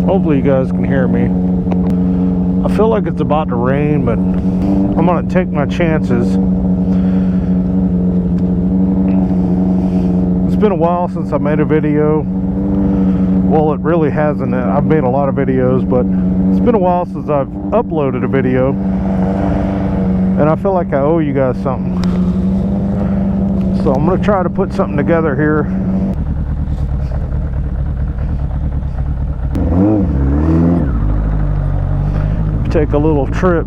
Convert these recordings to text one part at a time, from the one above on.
Hopefully you guys can hear me. I feel like it's about to rain, but I'm gonna take my chances. It's been a while since I made a video. Well, it really hasn't. I've made a lot of videos, but it's been a while since I've uploaded a video, and I feel like I owe you guys something. So I'm gonna try to put something together here. Take a little trip.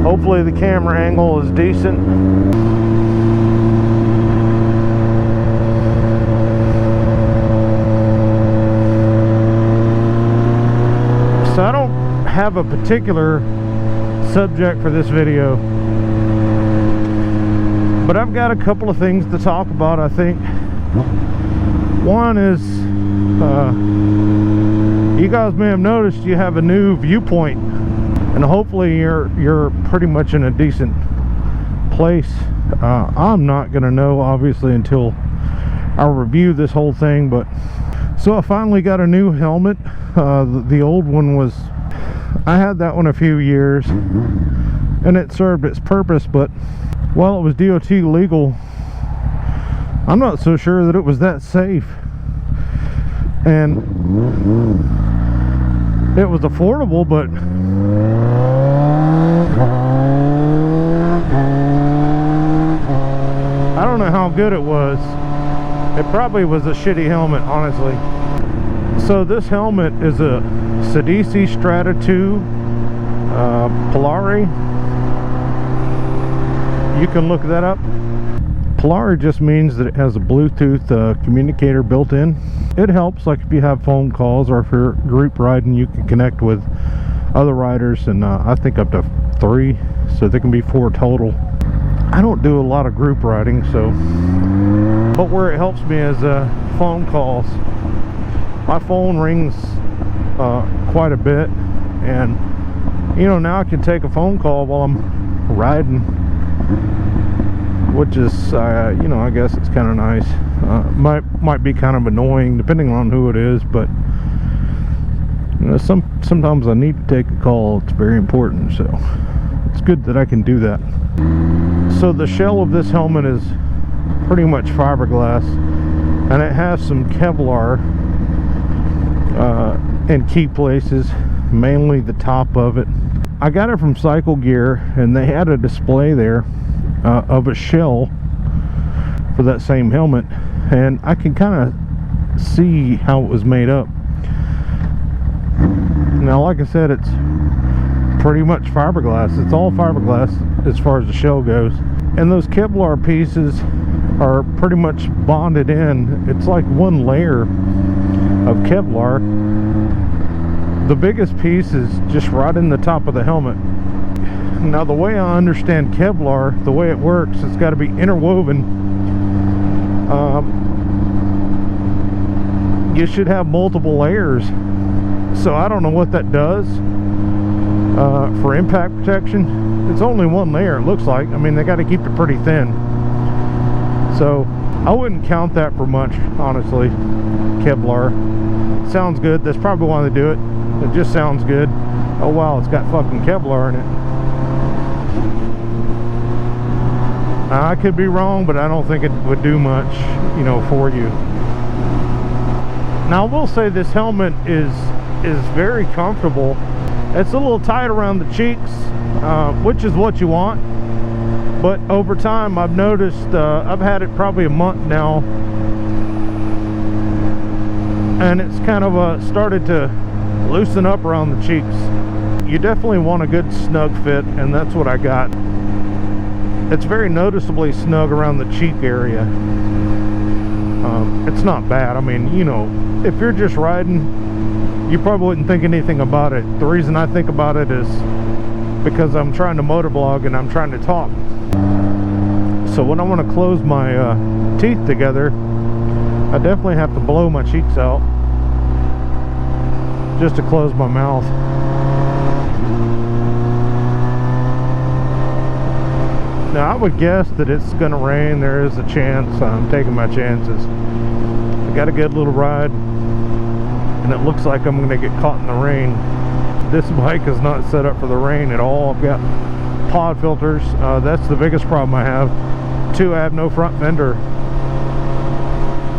Hopefully the camera angle is decent. So I don't have a particular subject for this video, but I've got a couple of things to talk about, I think. One is, you guys may have noticed you have a new viewpoint, and hopefully you're pretty much in a decent place. I'm not gonna know obviously until I review this whole thing, but so I finally got a new helmet. The old one was, I had that one a few years and it served its purpose, but while it was DOT legal, I'm not so sure that it was that safe, and it was affordable, but I don't know how good it was. It probably was a shitty helmet, honestly. So this helmet is a Sidisi Strata 2 Polari. You can look that up. Polari just means that it has a Bluetooth communicator built in. It helps, like if you have phone calls or if you're group riding, you can connect with other riders, and I think up to 3, so there can be 4 total. I don't do a lot of group riding, so, but where it helps me is phone calls. My phone rings quite a bit, and you know, now I can take a phone call while I'm riding, which is you know, I guess it's kind of nice. Might be kind of annoying depending on who it is, but you know, sometimes I need to take a call. It's very important, so it's good that I can do that. So the shell of this helmet is pretty much fiberglass, and it has some Kevlar in key places, mainly the top of it. I got it from Cycle Gear, and they had a display there of a shell for that same helmet, and I can kind of see how it was made up. Now, like I said, it's pretty much fiberglass. It's all fiberglass as far as the shell goes, and those Kevlar pieces are pretty much bonded in. It's like one layer of Kevlar. The biggest piece is just right in the top of the helmet. Now, the way I understand Kevlar, the way it works, it's got to be interwoven. You should have multiple layers. So I don't know what that does for impact protection. It's only one layer, it looks like. I mean, they got to keep it pretty thin. So I wouldn't count that for much, honestly. Kevlar sounds good. That's probably why they do it. It just sounds good. Oh wow, it's got fucking Kevlar in it. Now, I could be wrong, but I don't think it would do much, you know, for you. Now, I will say this helmet is very comfortable. It's a little tight around the cheeks, which is what you want. But over time, I've noticed, I've had it probably a month now, and it's kind of started to loosen up around the cheeks. You definitely want a good snug fit, and that's what I got. It's very noticeably snug around the cheek area. It's not bad. I mean, you know, if you're just riding, you probably wouldn't think anything about it. The reason I think about it is because I'm trying to motovlog and I'm trying to talk. So when I want to close my teeth together, I definitely have to blow my cheeks out just to close my mouth. Now I would guess that it's gonna rain. There is a chance. I'm taking my chances. I got a good little ride, and it looks like I'm gonna get caught in the rain. This bike is not set up for the rain at all. I've got pod filters. That's the biggest problem I have. 2, I have no front fender.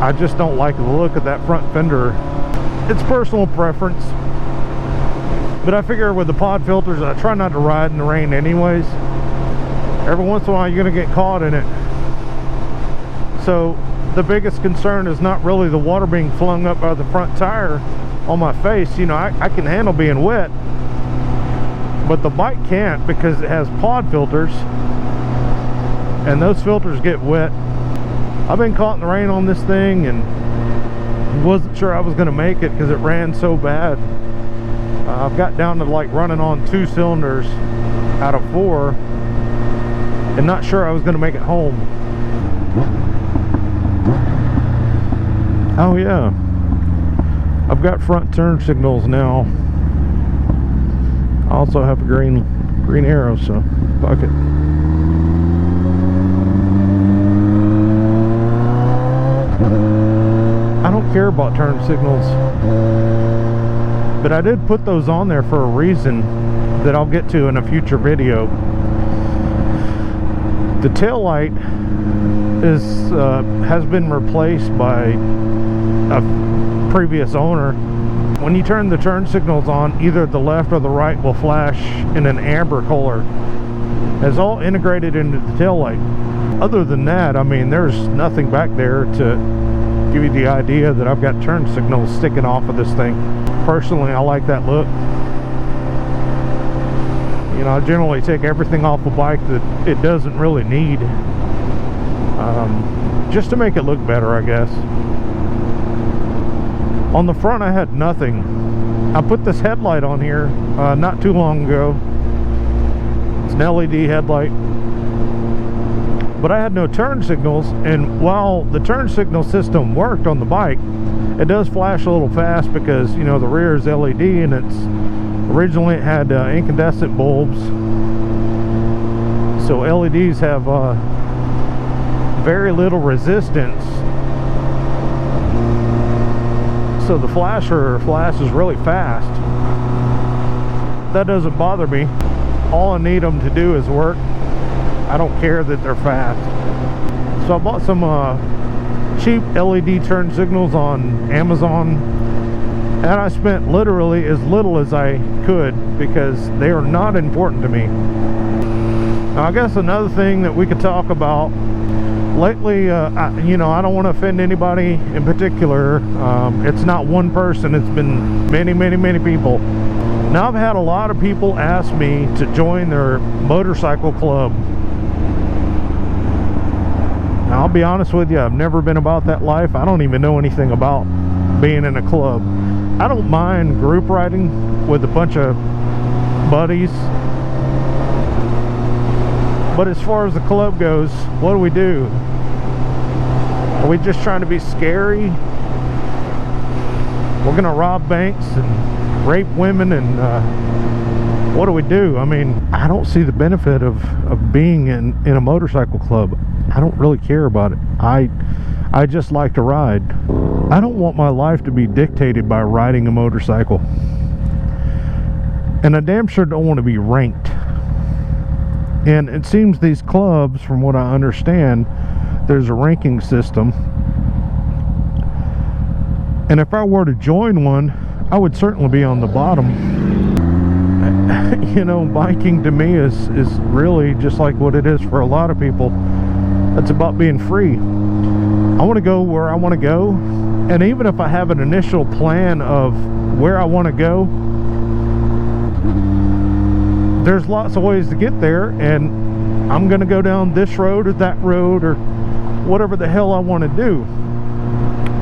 I just don't like the look of that front fender. It's personal preference, but I figure with the pod filters, I try not to ride in the rain anyways. Every once in a while you're gonna get caught in it. So the biggest concern is not really the water being flung up out of the front tire on my face. You know, I can handle being wet, but the bike can't, because it has pod filters, and those filters get wet. I've been caught in the rain on this thing and wasn't sure I was going to make it because it ran so bad. I've got down to like running on 2 cylinders out of 4 and not sure I was going to make it home. Oh yeah, I've got front turn signals now. I also have a green arrow, so fuck it. I don't care about turn signals, but I did put those on there for a reason that I'll get to in a future video. The tail light has been replaced by a previous owner. When you turn the turn signals on, either the left or the right will flash in an amber color. It's all integrated into the tail light. Other than that, I mean, there's nothing back there to give you the idea that I've got turn signals sticking off of this thing. Personally, I like that look. You know, I generally take everything off a bike that it doesn't really need, just to make it look better, I guess. On the front, I had nothing. I put this headlight on here not too long ago. It's an LED headlight, but I had no turn signals, and while the turn signal system worked on the bike, it does flash a little fast because, you know, the rear is LED, and originally it had incandescent bulbs, so LEDs have very little resistance, so the flasher flashes really fast. That doesn't bother me. All I need them to do is work. I don't care that they're fast. So I bought some cheap LED turn signals on Amazon, and I spent literally as little as I could because they are not important to me. Now, I guess another thing that we could talk about lately, you know, I don't want to offend anybody in particular. It's not one person, it's been many people. Now, I've had a lot of people ask me to join their motorcycle club. Now, I'll be honest with you, I've never been about that life. I don't even know anything about being in a club. I don't mind group riding with a bunch of buddies, but as far as the club goes, what do? Are we just trying to be scary? We're gonna rob banks and rape women, and what do? I mean, I don't see the benefit of being in a motorcycle club. I don't really care about it. I just like to ride. I don't want my life to be dictated by riding a motorcycle, and I damn sure don't want to be ranked. And it seems these clubs, from what I understand, there's a ranking system, and if I were to join one, I would certainly be on the bottom. You know, biking to me is really just like what it is for a lot of people. It's about being free. I want to go where I want to go, and even if I have an initial plan of where I want to go, there's lots of ways to get there, and I'm going to go down this road or that road or whatever the hell I want to do.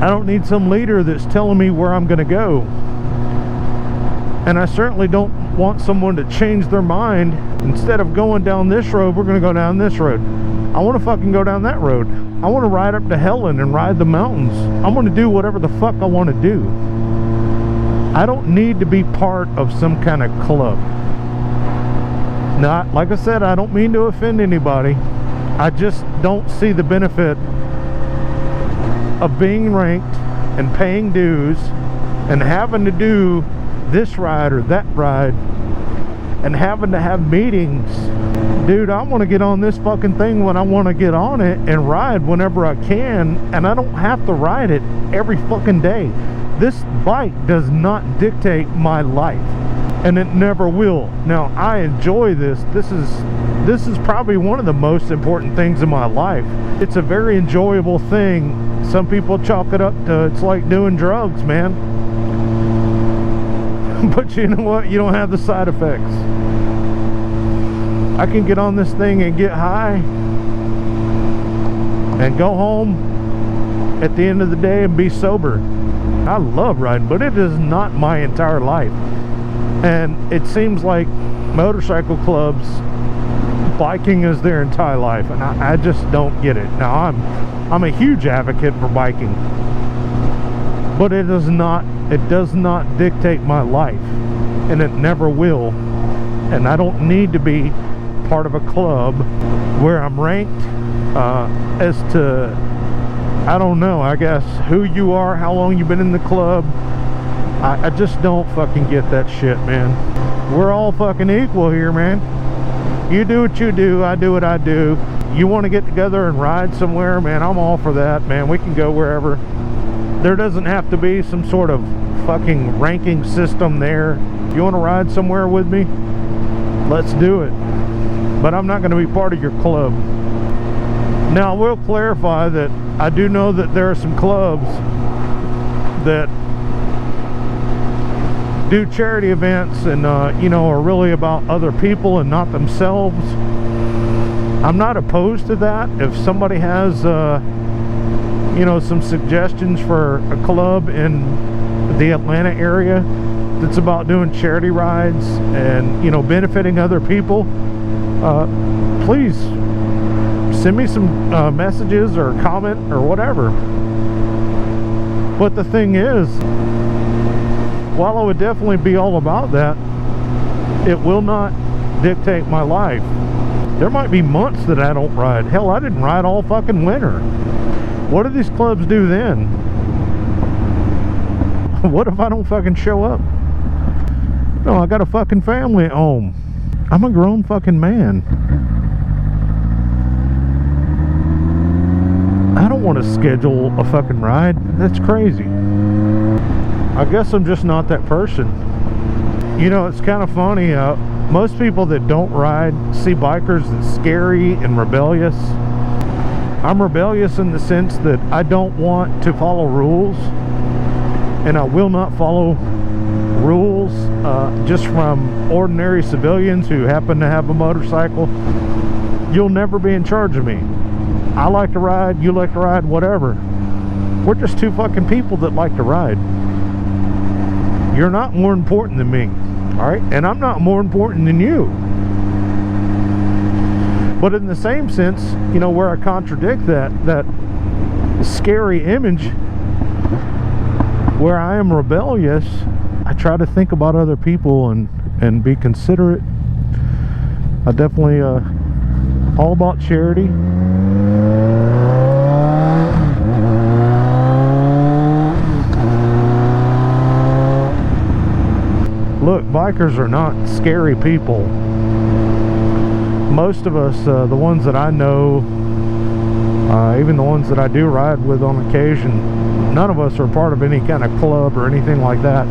I don't need some leader that's telling me where I'm going to go, and I certainly don't want someone to change their mind. Instead of going down this road, we're going to go down this road. I want to fucking go down that road. I want to ride up to Helen and ride the mountains. I'm going to do whatever the fuck I want to do. I don't need to be part of some kind of club. Now, like I said, I don't mean to offend anybody. I just don't see the benefit of being ranked and paying dues and having to do this ride or that ride and having to have meetings. Dude, I want to get on this fucking thing when I want to get on it and ride whenever I can, and I don't have to ride it every fucking day. This bike does not dictate my life, and it never will. Now, I enjoy this. This is probably one of the most important things in my life. It's a very enjoyable thing. Some people chalk it up to it's like doing drugs, man. But you know what? You don't have the side effects. I can get on this thing and get high and go home at the end of the day and be sober. I love riding, but it is not my entire life. And it seems like motorcycle clubs, biking is their entire life, and I just don't get it. Now, I'm a huge advocate for biking, but it does not dictate my life, and it never will. And I don't need to be part of a club where I'm ranked as to, I don't know, I guess who you are, how long you've been in the club. I just don't fucking get that shit, man. We're all fucking equal here, man. You do what you do, I do what I do. You want to get together and ride somewhere, man, I'm all for that, man. We can go wherever. There doesn't have to be some sort of fucking ranking system there. You want to ride somewhere with me? Let's do it. But I'm not going to be part of your club. Now, I will clarify that I do know that there are some clubs that do charity events and you know, are really about other people and not themselves. I'm not opposed to that. If somebody has you know, some suggestions for a club in the Atlanta area that's about doing charity rides and, you know, benefiting other people, please send me some messages or comment or whatever. But the thing is, while I would definitely be all about that, it will not dictate my life. There might be months that I don't ride. Hell, I didn't ride all fucking winter. What do these clubs do then? What if I don't fucking show up? No, I got a fucking family at home. I'm a grown fucking man. I don't want to schedule a fucking ride. That's crazy. I guess I'm just not that person. You know, it's kind of funny. Most people that don't ride see bikers as scary and rebellious. I'm rebellious in the sense that I don't want to follow rules, and I will not follow rules just from ordinary civilians who happen to have a motorcycle. You'll never be in charge of me. I like to ride, you like to ride, whatever. We're just two fucking people that like to ride. You're not more important than me, all right? And I'm not more important than you. But in the same sense, you know, where I contradict that scary image, where I am rebellious, I try to think about other people and be considerate. I definitely all about charity. Look, bikers are not scary people. Most of us, the ones that I know, even the ones that I do ride with on occasion, none of us are part of any kind of club or anything like that.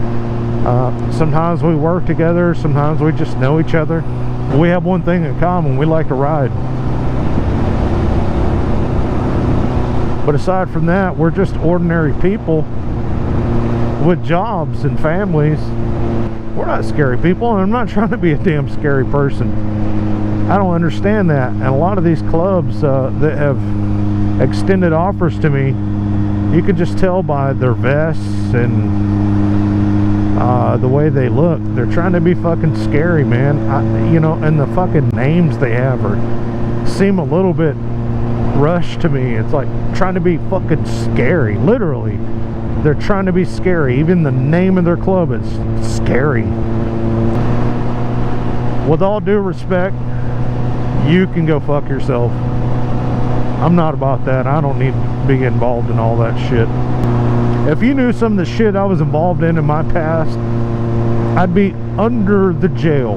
Sometimes we work together, sometimes we just know each other. We have one thing in common: we like to ride. But aside from that, we're just ordinary people with jobs and families. We're not scary people, and I'm not trying to be a damn scary person. I don't understand that. And a lot of these clubs that have extended offers to me, you can just tell by their vests and the way they look. They're trying to be fucking scary, man. You know, and the fucking names they have seem a little bit rushed to me. It's like trying to be fucking scary. Literally, they're trying to be scary. Even the name of their club is scary. With all due respect, you can go fuck yourself. I'm not about that. I don't need to be involved in all that shit. If you knew some of the shit I was involved in my past, I'd be under the jail.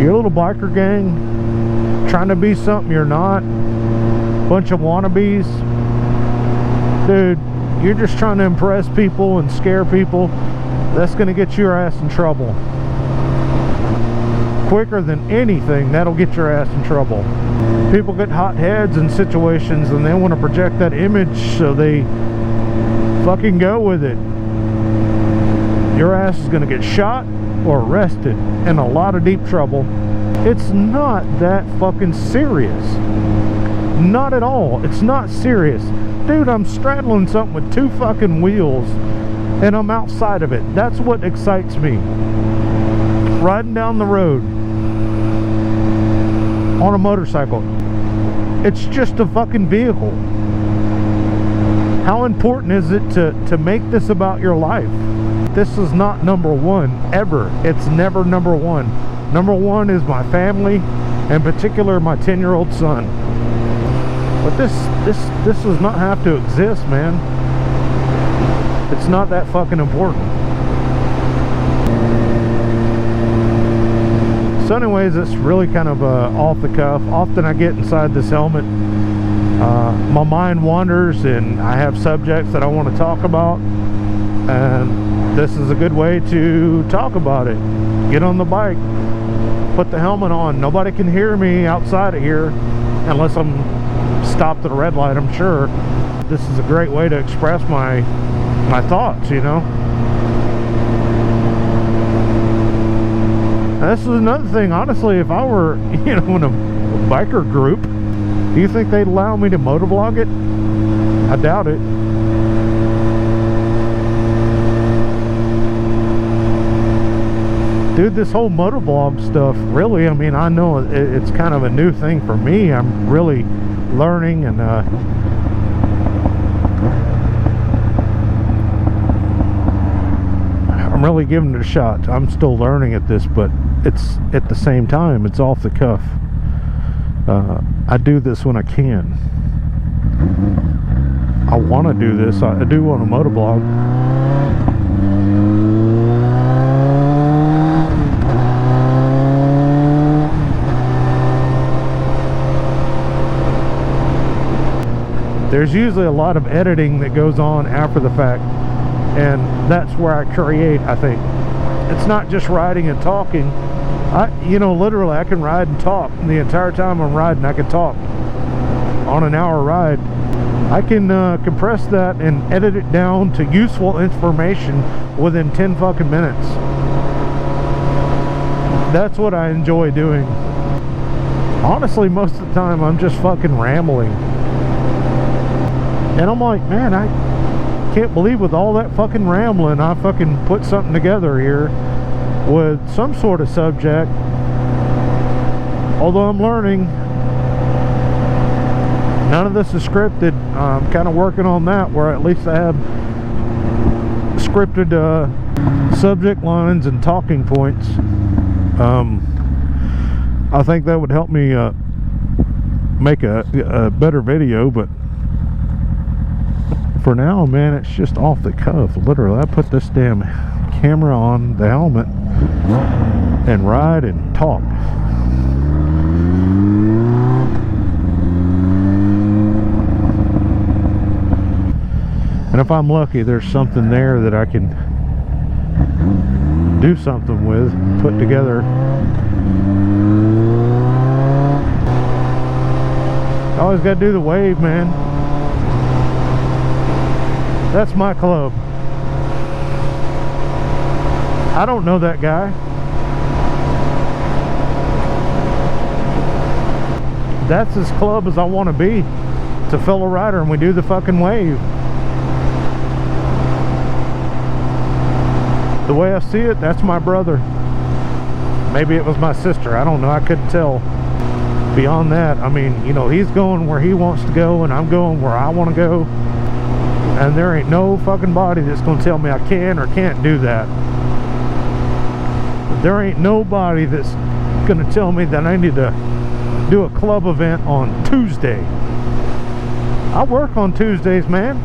You're a little biker gang, trying to be something you're not, bunch of wannabes. Dude, you're just trying to impress people and scare people. That's gonna get your ass in trouble. Quicker than anything, that'll get your ass in trouble. People get hot heads in situations and they want to project that image, so they fucking go with it. Your ass is gonna get shot or arrested, in a lot of deep trouble. It's not that fucking serious. Not at all. It's not serious. Dude, I'm straddling something with 2 fucking wheels and I'm outside of it. That's what excites me. Riding down the road on a motorcycle. It's just a fucking vehicle. How important is it to make this about your life? This is not number one, ever. It's never number one. Number one is my family, in particular my 10-year-old son. But this does not have to exist, man. It's not that fucking important. So anyways, it's really kind of off the cuff. Often I get inside this helmet, my mind wanders and I have subjects that I want to talk about, and this is a good way to talk about it. Get on the bike, put the helmet on. Nobody can hear me outside of here unless I'm stopped at a red light, I'm sure. This is a great way to express my thoughts, you know. And this is another thing, honestly, if I were, you know, in a biker group, do you think they'd allow me to motovlog it? I doubt it. Dude, this whole motovlog stuff, really, I mean, I know it's kind of a new thing for me. I'm really learning, and I'm really giving it a shot. I'm still learning at this, but it's at the same time, it's off the cuff. I do this when I can. I want to do this. I do want a motovlog. There's usually a lot of editing that goes on after the fact, and that's where I create, I think. It's not just riding and talking. You know, literally, I can ride and talk. The entire time I'm riding, I can talk. On an hour ride, I can compress that and edit it down to useful information within 10 fucking minutes. That's what I enjoy doing. Honestly, most of the time, I'm just fucking rambling. And I'm like, man, I can't believe with all that fucking rambling, I fucking put something together here with some sort of subject. Although I'm learning, none of this is scripted. I'm kind of working on that, where at least I have scripted subject lines and talking points. I think that would help me make a better video, but for now, man, it's just off the cuff. Literally, I put this damn camera on the helmet and ride and talk. And if I'm lucky, there's something there that I can do something with, put together. Always got to do the wave, man. That's my club. I don't know that guy. That's as club as I want to be. It's a fellow rider, and we do the fucking wave. The way I see it, that's my brother. Maybe it was my sister, I don't know, I couldn't tell. Beyond that, I mean, you know, he's going where he wants to go, and I'm going where I want to go. And there ain't no fucking body that's going to tell me I can or can't do that. There ain't nobody that's going to tell me that I need to do a club event on Tuesday. I work on Tuesdays, man.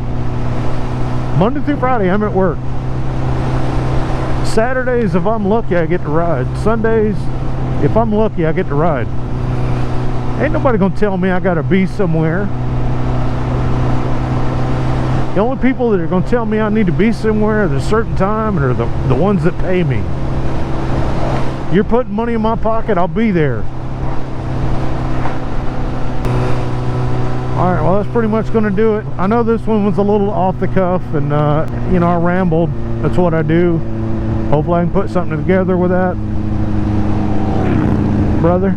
Monday through Friday, I'm at work. Saturdays, if I'm lucky, I get to ride. Sundays, if I'm lucky, I get to ride. Ain't nobody gonna tell me I gotta be somewhere. The only people that are gonna tell me I need to be somewhere at a certain time are the ones that pay me. You're putting money in my pocket, I'll be there. Alright, well that's pretty much gonna do it. I know this one was a little off the cuff and you know, I rambled. That's what I do. Hopefully I can put something together with that. Brother,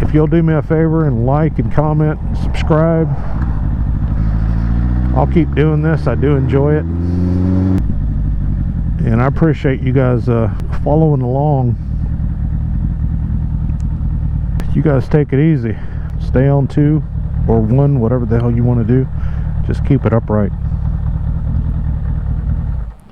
if you'll do me a favor and like and comment and subscribe, I'll keep doing this. I do enjoy it, and I appreciate you guys following along. You guys take it easy. Stay on 2 or 1, whatever the hell you want to do. Just keep it upright.